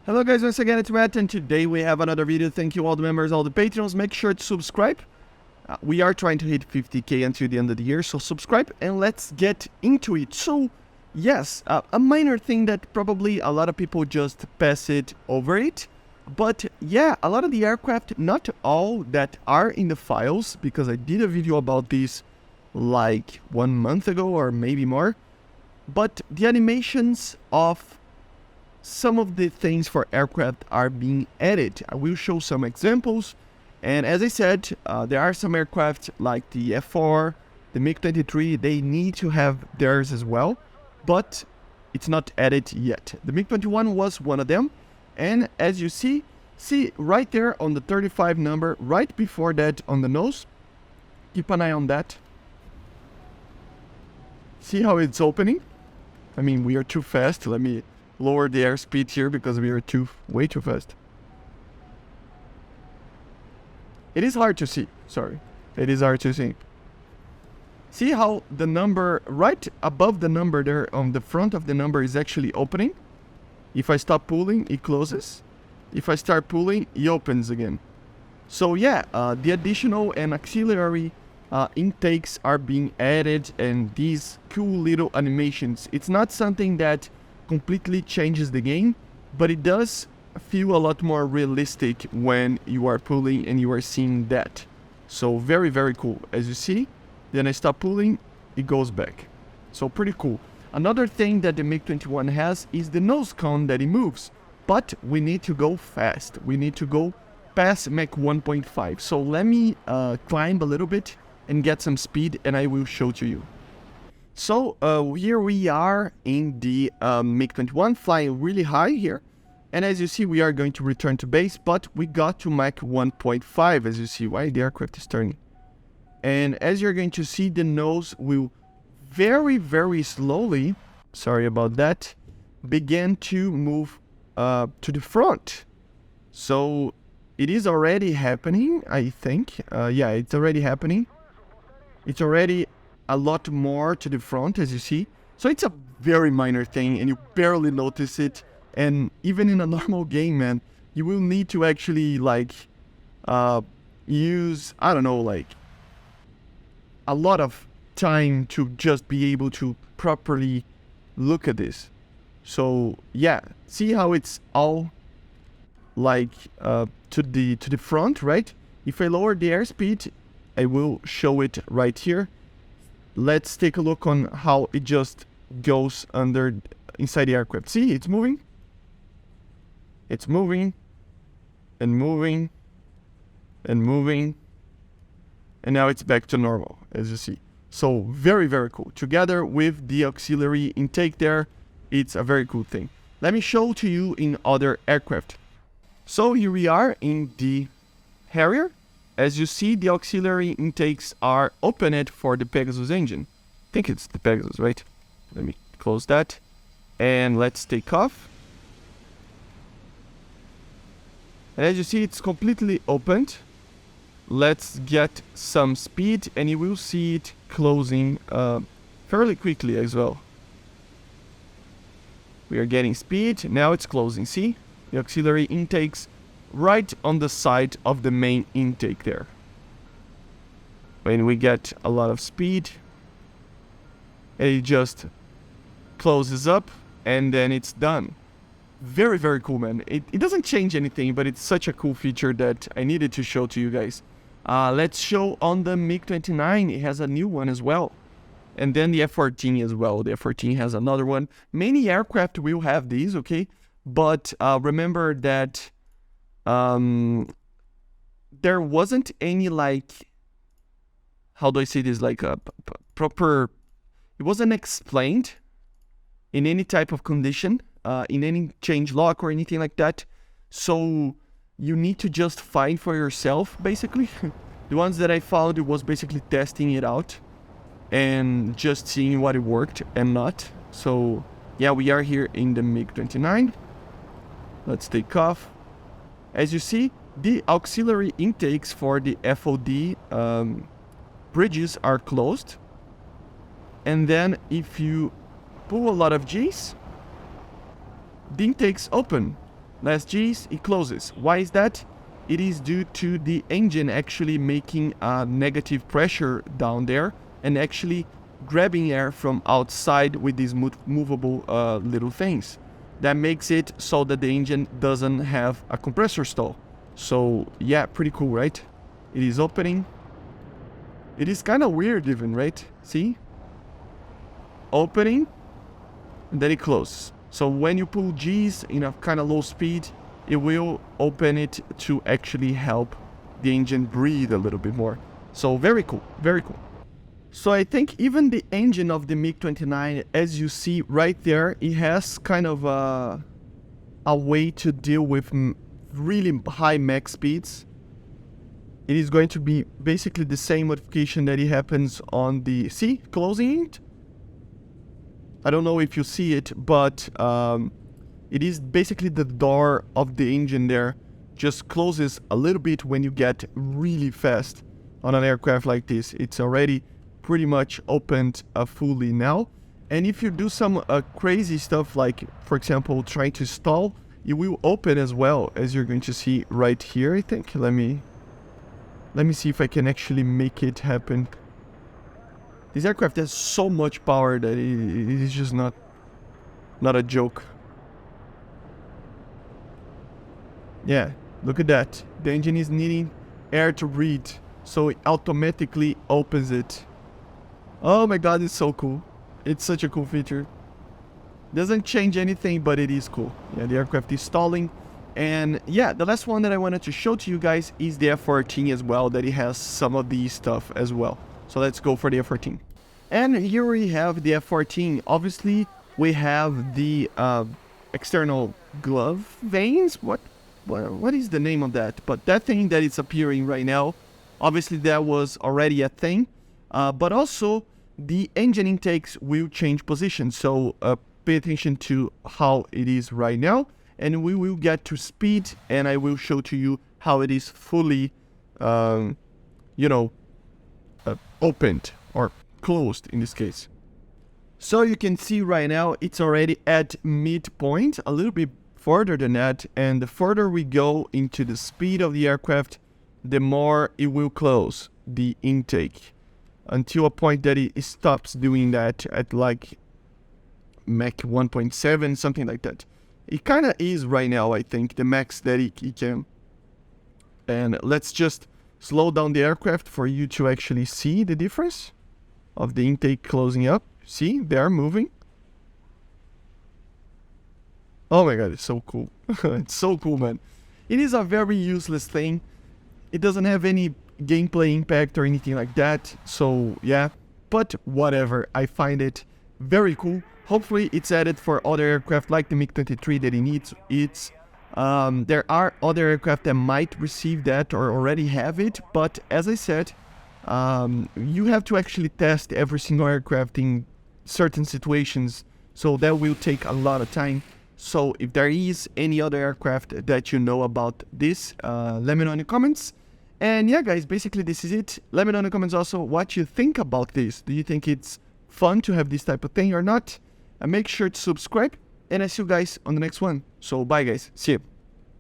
Hello guys, once again it's Matt, and today we have another video. Thank you all the members, all the patrons. Make sure to subscribe. We are trying to hit 50k until the end of the year, so subscribe and let's get into it. So yes, a minor thing that probably a lot of people just pass it over it. But yeah, a lot of the aircraft, not all that are in the files, because I did a video about this like 1 month ago or maybe more. But the animations of some of the things for aircraft are being added. I will show some examples. And as I said, there are some aircraft like the F4, the MiG-23, they need to have theirs as well, but it's not added yet. The MiG-21 was one of them. And as you see right there on the 35 number, right before that on the nose, keep an eye on that. See how it's opening? I mean, we are too fast. Let me lower the airspeed here because we are way too fast. It is hard to see, sorry. It is hard to see. See how the number right above the number there on the front of the number is actually opening? If I stop pulling, it closes. If I start pulling, it opens again. So yeah, the additional and auxiliary intakes are being added, and these cool little animations. It's not something that completely changes the game, but it does feel a lot more realistic when you are pulling and you are seeing that. So very, very cool. As you see, then I stop pulling, it goes back. So pretty cool. Another thing that the MiG-21 has is the nose cone that it moves, but we need to go fast. We need to go past Mach 1.5. So let me climb a little bit and get some speed, and I will show to you. So here we are in the MiG-21 flying really high here. And as you see, we are going to return to base, but we got to Mach 1.5, as you see. Why the aircraft is turning. And as you're going to see, the nose will very, very slowly, sorry about that, begin to move to the front. So it is already happening, I think. Yeah, it's already happening. It's already a lot more to the front, as you see. So it's a very minor thing and you barely notice it. And even in a normal game, man, you will need to actually like use, I don't know, like a lot of time to just be able to properly look at this. So yeah, see how it's all like to the front, right? If I lower the airspeed, I will show it right here. Let's take a look on how it just goes inside the aircraft. See, it's moving. It's moving and moving and moving. And now it's back to normal, as you see. So very, very cool. Together with the auxiliary intake there, it's a very cool thing. Let me show to you in other aircraft. So here we are in the Harrier. As you see, the auxiliary intakes are opened for the Pegasus engine. I think it's the Pegasus, right? Let me close that. And let's take off. And as you see, it's completely opened. Let's get some speed and you will see it closing fairly quickly as well. We are getting speed. Now it's closing. See? The auxiliary intakes right on the side of the main intake there. When we get a lot of speed, it just closes up and then it's done. Very, very cool, man. It doesn't change anything, but it's such a cool feature that I needed to show to you guys. Let's show on the MiG-29. It has a new one as well. And then the F-14 as well. The F-14 has another one. Many aircraft will have these, okay? But remember that there wasn't any, like, how do I say this, like a proper, it wasn't explained in any type of condition, in any change log or anything like that. So you need to just find for yourself, basically. The ones that I found, it was basically testing it out and just seeing what it worked and not. So yeah, we are here in the MiG-29. Let's take off. As you see, the auxiliary intakes for the FOD bridges are closed. And then if you pull a lot of G's, the intakes open. less G's, it closes. Why is that? It is due to the engine actually making a negative pressure down there and actually grabbing air from outside with these movable little things. That makes it so that the engine doesn't have a compressor stall. So yeah, pretty cool, right? It is opening. It is kind of weird even, right? See? Opening, and then it closes. So when you pull G's in a kind of low speed, it will open it to actually help the engine breathe a little bit more. So very cool, very cool. So I think even the engine of the MiG-29, as you see right there, it has kind of a way to deal with really high max speeds. It is going to be basically the same modification that it happens on the, see, closing it. I don't know if you see it, but it is basically the door of the engine there just closes a little bit when you get really fast on an aircraft like this. It's already pretty much opened fully now. And if you do some crazy stuff like, for example, trying to stall, it will open as well, as you're going to see right here, I think. Let me see if I can actually make it happen. This aircraft has so much power that it is just not a joke. Yeah, look at that. The engine is needing air to breathe, so it automatically opens it. Oh my god, it's so cool. It's such a cool feature. Doesn't change anything, but it is cool. Yeah, the aircraft is stalling. And yeah, the last one that I wanted to show to you guys is the F-14 as well, that it has some of these stuff as well. So let's go for the F-14. And here we have the F-14. Obviously, we have the external glove vanes. What is the name of that? But that thing that is appearing right now, obviously that was already a thing. But also, the engine intakes will change position. So pay attention to how it is right now. And we will get to speed, and I will show to you how it is fully, opened or closed in this case. So you can see right now it's already at midpoint, a little bit further than that, and the further we go into the speed of the aircraft, the more it will close the intake, until a point that it stops doing that at like Mach 1.7, something like that. It kind of is right now, I think, the max that it can. And let's just slow down the aircraft for you to actually see the difference of the intake closing up. See, they are moving. Oh my god, it's so cool. It's so cool, man. It is a very useless thing. It doesn't have any gameplay impact or anything like that. So, yeah. But whatever, I find it very cool. Hopefully it's added for other aircraft like the MiG-23 that it needs. There are other aircraft that might receive that or already have it, but as I said, you have to actually test every single aircraft in certain situations, so that will take a lot of time. So if there is any other aircraft that you know about this, let me know in the comments. And yeah guys, basically this is it. Let me know in the comments also what you think about this. Do you think it's fun to have this type of thing or not? And make sure to subscribe, and I see you guys on the next one. So bye guys, see you.